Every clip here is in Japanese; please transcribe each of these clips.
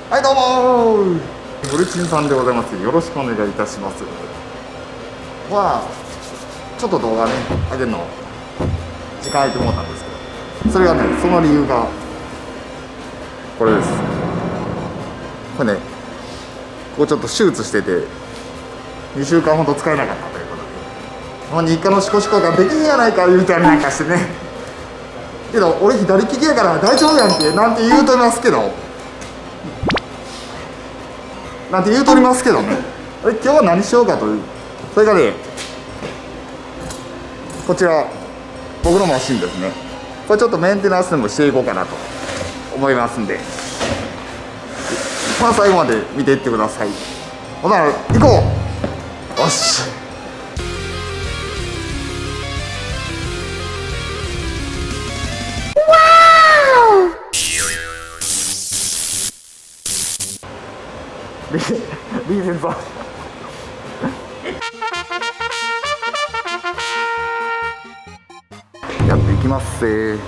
はい、どうもー。ブルチンさんでございます。よろしくお願いいたします。まあ、ちょっと動画ね、上げるの、時間空いてもうたんですけど、それがね、その理由が、これです。これね、ここちょっと手術してて、2週間ほど使えなかったということで、もう日課のシコシコができんやないか言うてありなんかしてね。けど、俺左利きやから大丈夫やんけ、なんて言うとりますけど、なんて言うとりますけどね。今日は何しようかという、それがね、こちら僕のマシンですね。これちょっとメンテナンスでもしていこうかなと思いますんで、まあ最後まで見ていってください。ほな行こう。よし。リーゼントやっていきますぜ。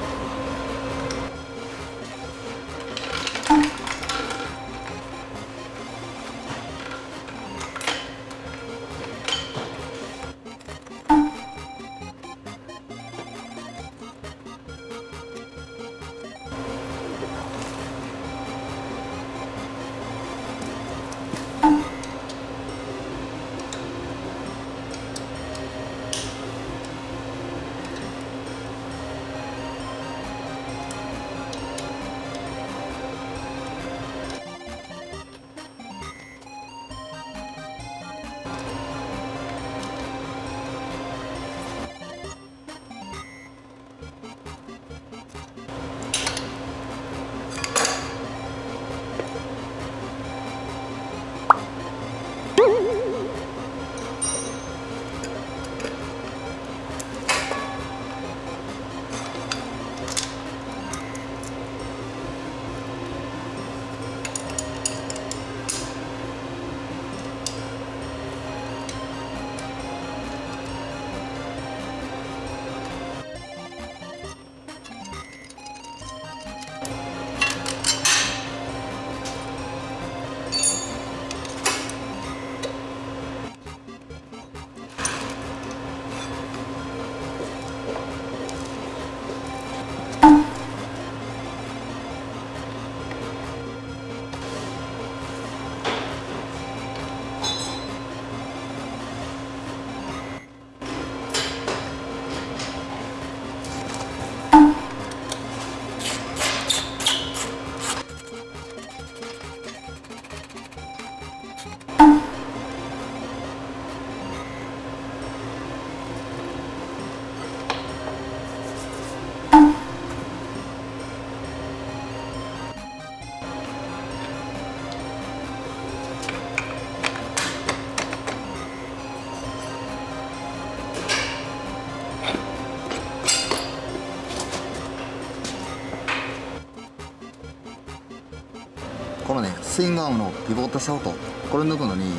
このね、スイングアームのピボットショート、これ抜くのに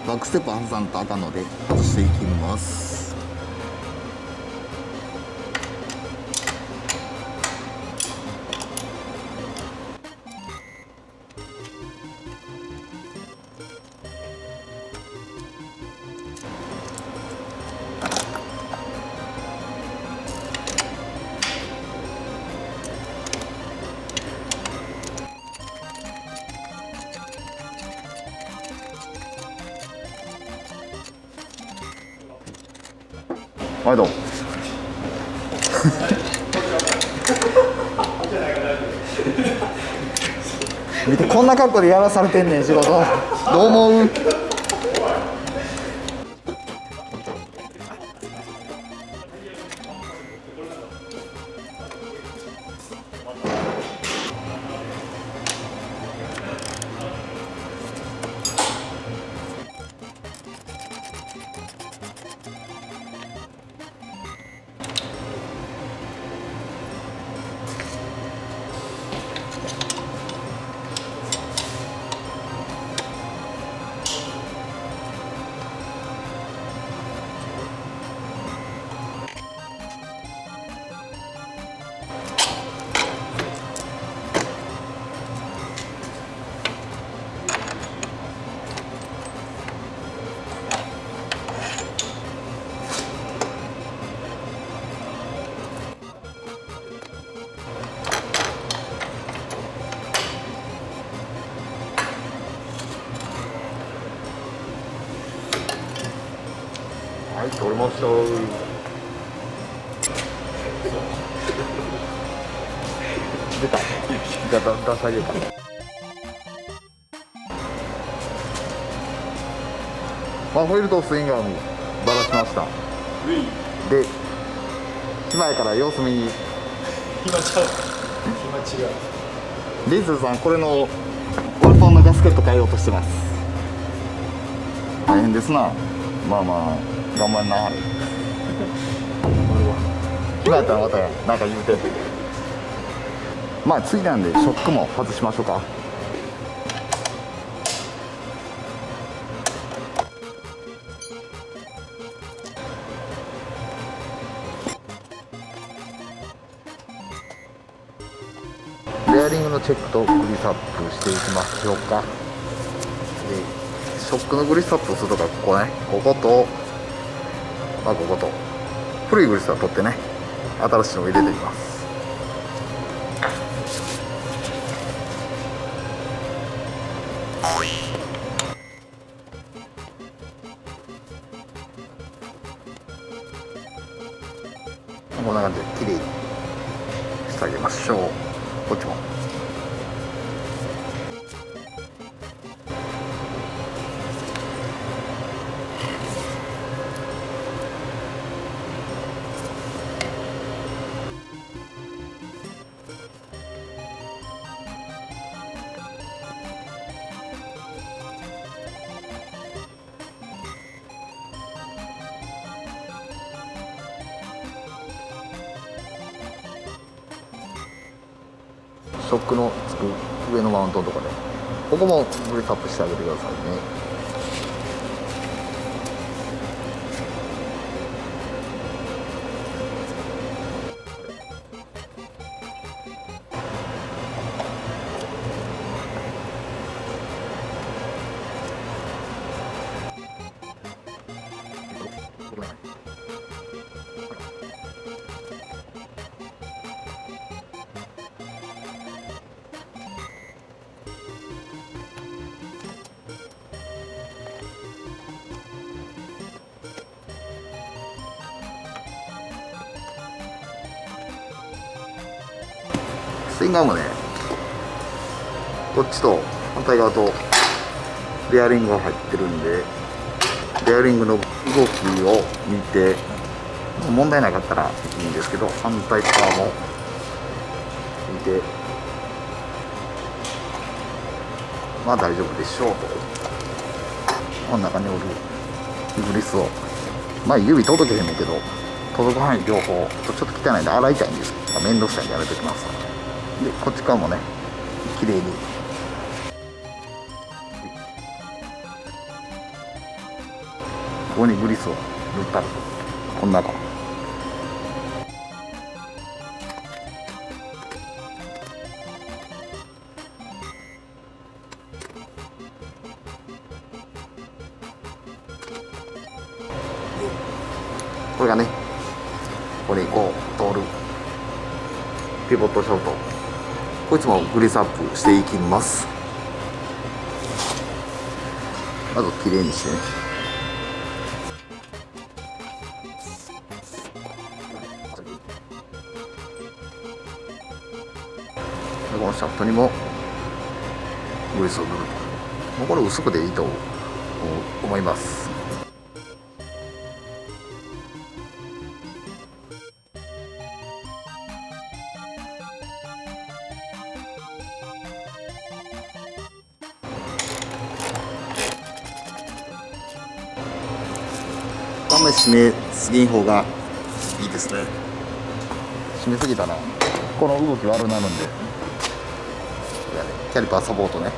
バックステップ外さんとあかんので外していきます。はいどうも見て、こんな格好でやらされてんねん仕事。どう思う？はい、取れました。出た。じゃあ出してあげるか。ホイールとスインガーにばらしました。で、島やから様子見に。今違う。リズさん、これのオルポンのガスケット変えようとしてます。大変ですな。まあまあ頑張んな。今やったらまたなんか言うて。まあ次なんでショックも外しましょうか。ベアリングのチェックとグリスアップしていきましょうか。でショックのグリスアップするとか、ここね、ここと、ここと古いグリスは取ってね、新しいのを入れていきます。こんな感じできれいにしてあげましょう。こっちもショックのつく上のマウントのところで、ここもグリスアップしてあげてくださいね。スインガーもね、こっちと反対側とベアリングが入ってるんで、ベアリングの動きを見て問題なかったらいいんですけど、反対側も見て、まあ大丈夫でしょうと。この中におるグリスを、まあ指届けへんねんけど、届く範囲両方ちょっと汚いんで洗いたいんです。面倒くさいんでやめときます。でこっち側もね、綺麗にここにグリスを塗ったら、こんなのこれがね、これにこう通るピボットショート、こいつもグリスアップしていきます。まずきれいにしてね、でこのシャフトにもグリスを塗ると。もうこれ薄くでいいと思います。あんまり締めすぎん方がいいですね。締めすぎたらこの動き悪なるんで、キャリパーサポートね。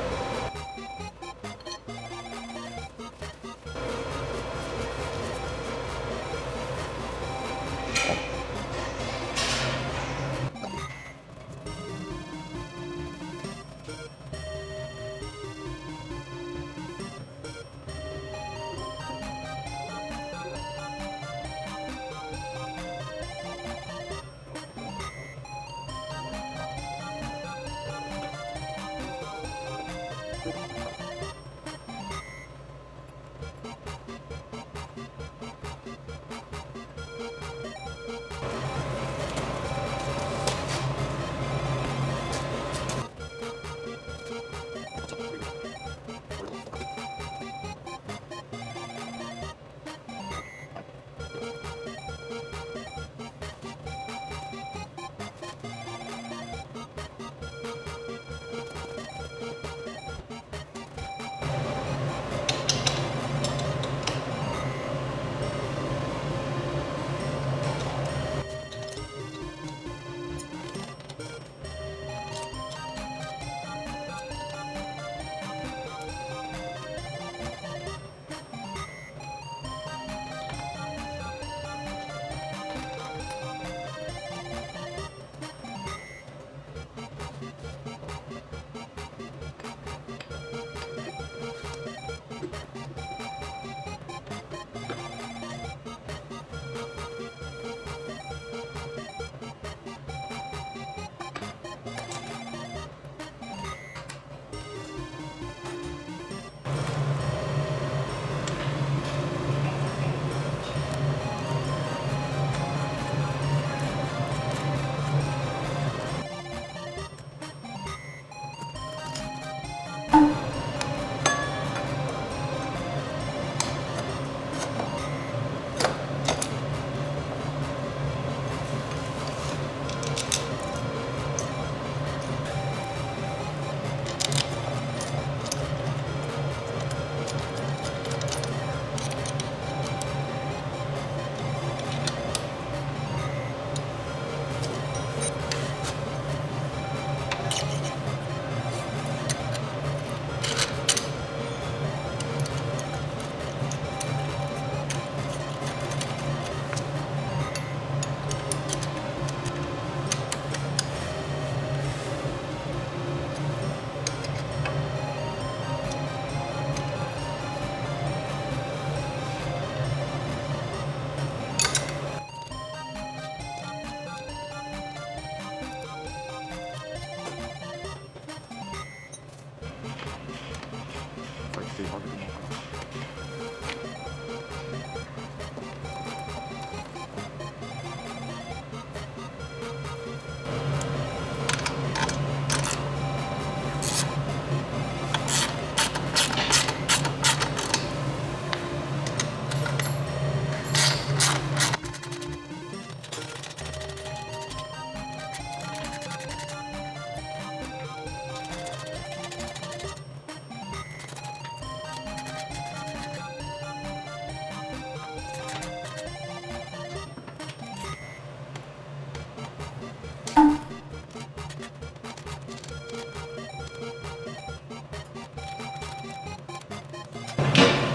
手かけてもらおうかな。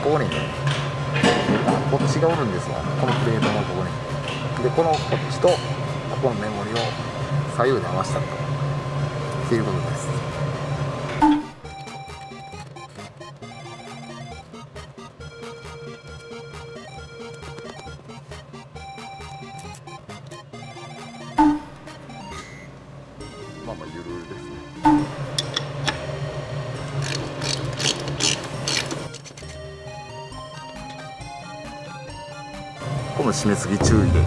ここにね、こっちがおるんですわ、このプレートのここに。で、こっちとここのメモリを左右で合わせたっていうことです。まあまあゆるゆるですね。この締めすぎ注意で。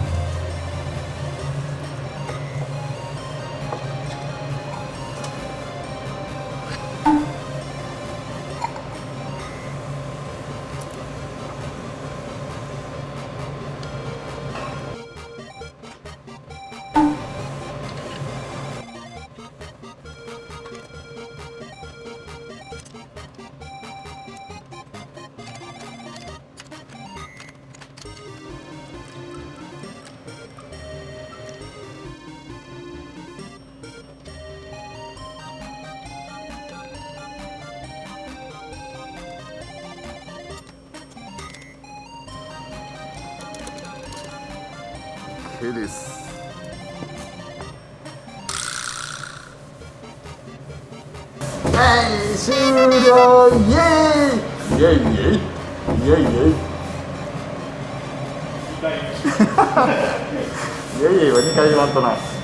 OK です。はい、終了。イエーイイエイイエイイエイイエイイエイイエイは2回言わんとな。